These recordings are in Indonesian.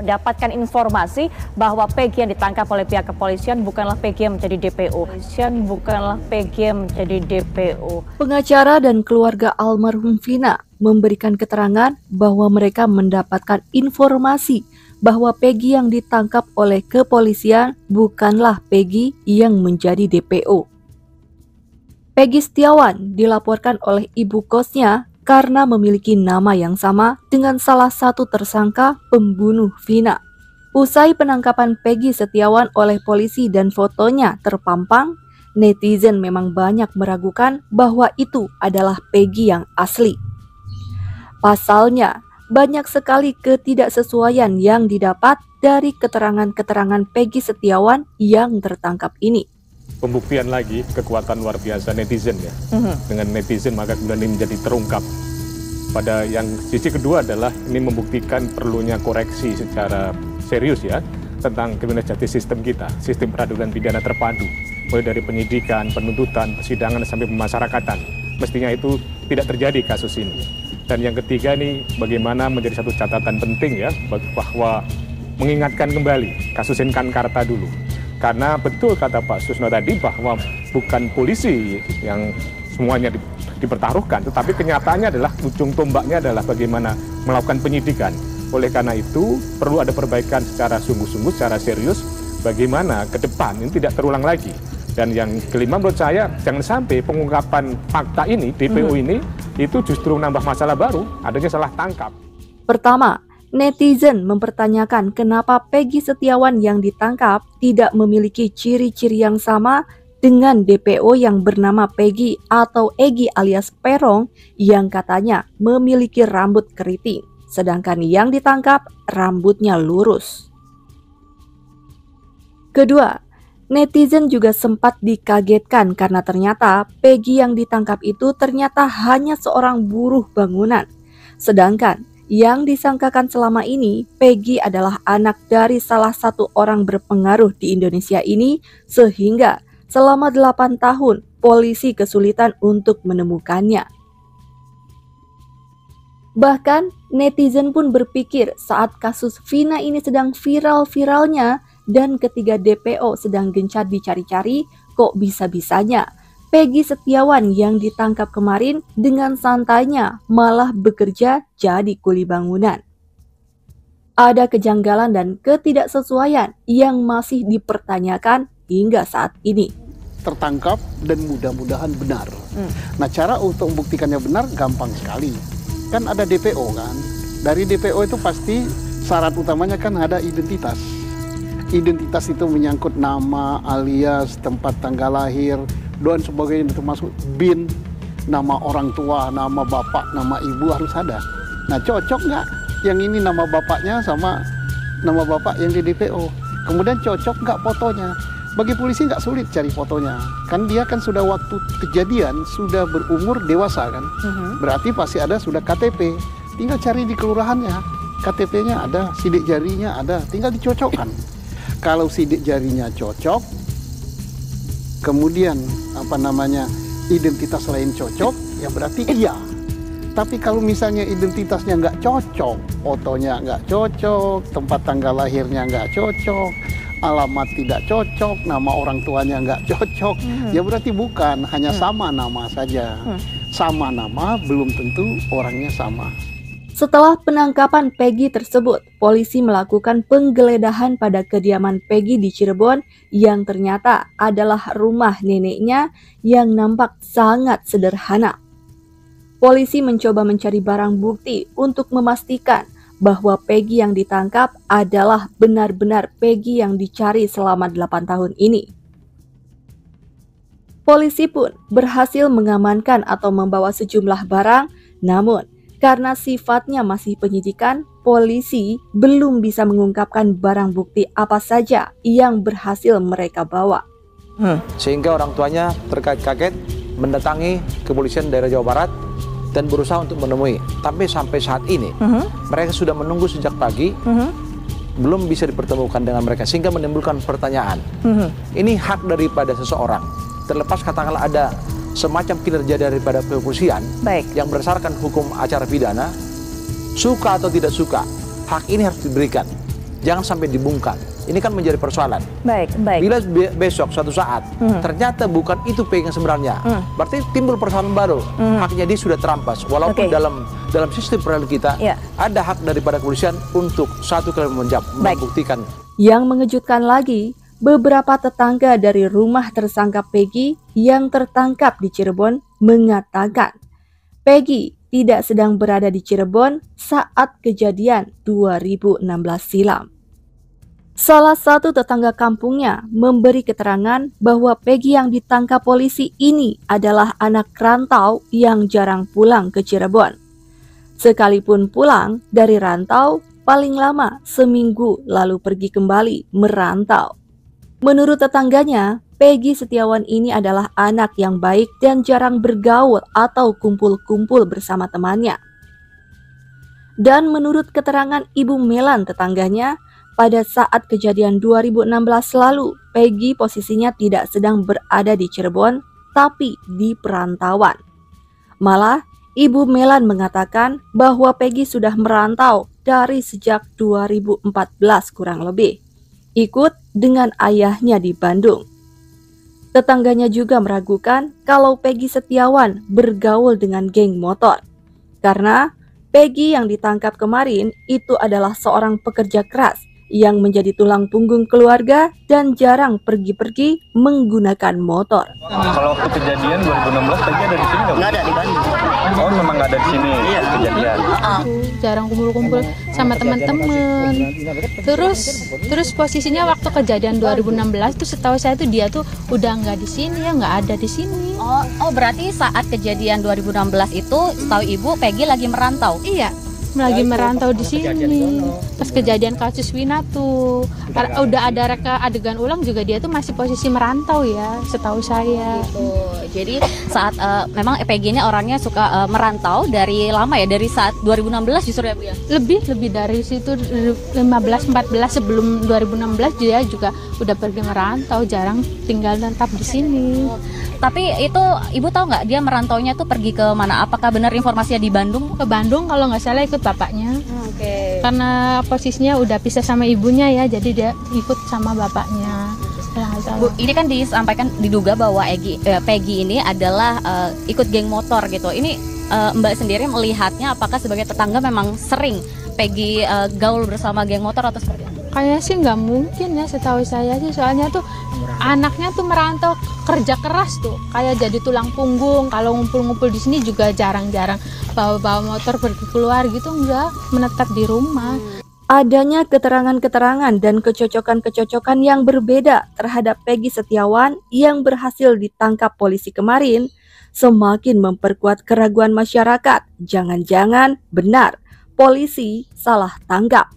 mendapatkan informasi bahwa Peggy yang ditangkap oleh pihak kepolisian bukanlah Peggy yang menjadi DPO. Pengacara dan keluarga almarhum Vina memberikan keterangan bahwa mereka mendapatkan informasi bahwa Peggy yang ditangkap oleh kepolisian bukanlah Peggy yang menjadi DPO. Peggy Setiawan dilaporkan oleh ibu kosnya karena memiliki nama yang sama dengan salah satu tersangka pembunuh Vina. Usai penangkapan Peggy Setiawan oleh polisi dan fotonya terpampang, netizen memang banyak meragukan bahwa itu adalah Peggy yang asli. Pasalnya, banyak sekali ketidaksesuaian yang didapat dari keterangan-keterangan Peggy Setiawan yang tertangkap ini. Pembuktian lagi kekuatan luar biasa netizen ya. Dengan netizen maka kemudian ini menjadi terungkap. Pada yang sisi kedua adalah ini membuktikan perlunya koreksi secara serius ya tentang criminal justice system kita, sistem peradilan pidana terpadu, mulai dari penyidikan, penuntutan, persidangan sampai pemasyarakatan. Mestinya itu tidak terjadi kasus ini. Dan yang ketiga ini bagaimana menjadi satu catatan penting ya bahwa mengingatkan kembali kasus Inkankarta dulu. Karena betul kata Pak Susno tadi bahwa bukan polisi yang semuanya dipertaruhkan, tetapi kenyataannya adalah ujung tombaknya adalah bagaimana melakukan penyidikan. Oleh karena itu perlu ada perbaikan secara sungguh-sungguh, secara serius, bagaimana ke depan ini tidak terulang lagi. Dan yang kelima menurut saya jangan sampai pengungkapan fakta ini, DPO ini, itu justru nambah masalah baru, adanya salah tangkap. Pertama, netizen mempertanyakan kenapa Peggy Setiawan yang ditangkap tidak memiliki ciri-ciri yang sama dengan DPO yang bernama Peggy atau Egy alias Perong yang katanya memiliki rambut keriting, sedangkan yang ditangkap rambutnya lurus. Kedua, netizen juga sempat dikagetkan karena ternyata Peggy yang ditangkap itu ternyata hanya seorang buruh bangunan, sedangkan yang disangkakan selama ini, Peggy adalah anak dari salah satu orang berpengaruh di Indonesia ini, sehingga selama 8 tahun polisi kesulitan untuk menemukannya. Bahkan netizen pun berpikir saat kasus Vina ini sedang viral-viralnya dan ketiga DPO sedang gencar dicari-cari, kok bisa-bisanya Peggy Setiawan yang ditangkap kemarin dengan santainya malah bekerja jadi kuli bangunan. Ada kejanggalan dan ketidaksesuaian yang masih dipertanyakan hingga saat ini. Tertangkap dan mudah-mudahan benar. Nah, cara untuk membuktikannya benar gampang sekali. Kan ada DPO kan. Dari DPO itu pasti syarat utamanya kan ada identitas. Identitas itu menyangkut nama, alias, tempat tanggal lahir, dan sebagainya, termasuk BIN, nama orang tua, nama bapak, nama ibu harus ada. Nah, cocok nggak yang ini nama bapaknya sama nama bapak yang di DPO? Kemudian cocok nggak fotonya? Bagi polisi nggak sulit cari fotonya. Kan dia kan sudah waktu kejadian, sudah berumur dewasa kan. Berarti pasti ada sudah KTP. Tinggal cari di kelurahannya. KTP-nya ada, sidik jarinya ada, tinggal dicocokkan. Kalau sidik jarinya cocok, kemudian identitas lain cocok, ya berarti iya. Tapi kalau misalnya identitasnya nggak cocok, fotonya nggak cocok, tempat tanggal lahirnya nggak cocok, alamat tidak cocok, nama orang tuanya nggak cocok, ya berarti bukan, hanya sama nama saja. Sama nama belum tentu orangnya sama. Setelah penangkapan Peggy tersebut, polisi melakukan penggeledahan pada kediaman Peggy di Cirebon yang ternyata adalah rumah neneknya yang nampak sangat sederhana. Polisi mencoba mencari barang bukti untuk memastikan bahwa Peggy yang ditangkap adalah benar-benar Peggy yang dicari selama 8 tahun ini. Polisi pun berhasil mengamankan atau membawa sejumlah barang, namun karena sifatnya masih penyidikan, polisi belum bisa mengungkapkan barang bukti apa saja yang berhasil mereka bawa. Sehingga orang tuanya terkaget-kaget mendatangi kepolisian daerah Jawa Barat dan berusaha untuk menemui. Tapi sampai saat ini mereka sudah menunggu sejak pagi, belum bisa dipertemukan dengan mereka, sehingga menimbulkan pertanyaan. Ini hak daripada seseorang, terlepas katakanlah ada semacam kinerja daripada kepolisian yang berdasarkan hukum acara pidana, suka atau tidak suka, hak ini harus diberikan. jangan sampai dibungkam. Ini kan menjadi persoalan. Baik. Bila besok suatu saat ternyata bukan itu PG yang sebenarnya, berarti timbul persoalan baru. Haknya dia sudah terampas. Walaupun dalam sistem peradilan kita ada hak daripada kepolisian untuk satu kali membuktikan. Yang mengejutkan lagi, beberapa tetangga dari rumah tersangka Peggy yang tertangkap di Cirebon mengatakan Peggy tidak sedang berada di Cirebon saat kejadian 2016 silam. Salah satu tetangga kampungnya memberi keterangan bahwa Peggy yang ditangkap polisi ini adalah anak rantau yang jarang pulang ke Cirebon. Sekalipun pulang dari rantau, paling lama seminggu lalu pergi kembali merantau. Menurut tetangganya, Peggy Setiawan ini adalah anak yang baik dan jarang bergaul atau kumpul-kumpul bersama temannya. Dan menurut keterangan Ibu Melan tetangganya, pada saat kejadian 2016 lalu, Peggy posisinya tidak sedang berada di Cirebon, tapi di perantauan. Malah, Ibu Melan mengatakan bahwa Peggy sudah merantau dari sejak 2014 kurang lebih, ikut dengan ayahnya di Bandung. Tetangganya juga meragukan kalau Peggy Setiawan bergaul dengan geng motor. Karena Peggy yang ditangkap kemarin itu adalah seorang pekerja keras yang menjadi tulang punggung keluarga dan jarang pergi-pergi menggunakan motor. Kalau waktu kejadian 2016 Peggy ada di sini nggak? Nggak ada di Bandung. Oh, memang nggak ada di sini kejadian. Jarang kumpul-kumpul sama teman-teman. Terus posisinya waktu kejadian 2016 tuh setahu saya tuh dia tuh udah nggak di sini ya, nggak ada di sini. Oh, berarti saat kejadian 2016 itu setahu Ibu Peggy lagi merantau? Iya, lagi merantau di sini. Pas kejadian kasus Wina tuh udah ada reka adegan ulang juga dia tuh masih posisi merantau ya, setahu saya. Gitu. Jadi saat memang Peggy ini orangnya suka merantau dari lama ya, dari saat 2016 justru ya Bu ya? Lebih dari situ 15-14 sebelum 2016 dia juga udah pergi merantau, jarang tinggal tetap di sini. Tapi itu Ibu tahu nggak dia merantaunya tuh pergi ke mana? Apakah benar informasinya di Bandung? Ke Bandung kalau nggak salah ikut bapaknya. Oke. Karena posisinya udah pisah sama ibunya ya, jadi dia ikut sama bapaknya. Bu, ini kan disampaikan diduga bahwa Peggy ini adalah ikut geng motor gitu. Ini Mbak sendiri melihatnya apakah sebagai tetangga memang sering Peggy gaul bersama geng motor atau seperti apa? Kayaknya sih nggak mungkin ya, setahu saya sih, soalnya tuh anaknya tuh merantau kerja keras tuh, kayak jadi tulang punggung. Kalau ngumpul-ngumpul di sini juga jarang-jarang bawa motor pergi keluar gitu, enggak, menetap di rumah. Adanya keterangan-keterangan dan kecocokan-kecocokan yang berbeda terhadap Peggy Setiawan yang berhasil ditangkap polisi kemarin semakin memperkuat keraguan masyarakat. Jangan-jangan benar polisi salah tangkap.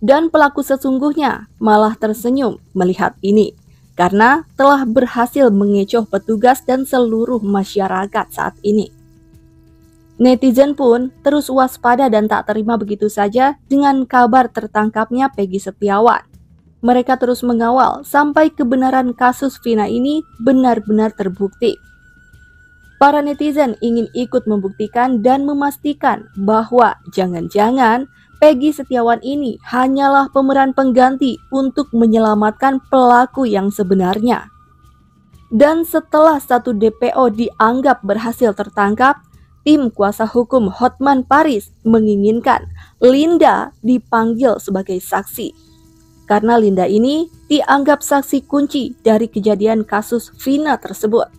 Dan pelaku sesungguhnya malah tersenyum melihat ini karena telah berhasil mengecoh petugas dan seluruh masyarakat saat ini. Netizen pun terus waspada dan tak terima begitu saja dengan kabar tertangkapnya Peggy Setiawan. Mereka terus mengawal sampai kebenaran kasus Vina ini benar-benar terbukti. Para netizen ingin ikut membuktikan dan memastikan bahwa jangan-jangan Peggy Setiawan ini hanyalah pemeran pengganti untuk menyelamatkan pelaku yang sebenarnya. Dan setelah satu DPO dianggap berhasil tertangkap, tim kuasa hukum Hotman Paris menginginkan Linda dipanggil sebagai saksi. Karena Linda ini dianggap saksi kunci dari kejadian kasus Vina tersebut.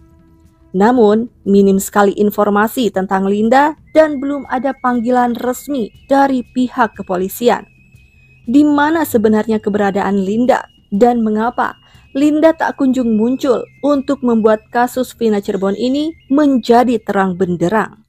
Namun, minim sekali informasi tentang Linda dan belum ada panggilan resmi dari pihak kepolisian. Di mana sebenarnya keberadaan Linda dan mengapa Linda tak kunjung muncul untuk membuat kasus Vina Cirebon ini menjadi terang benderang.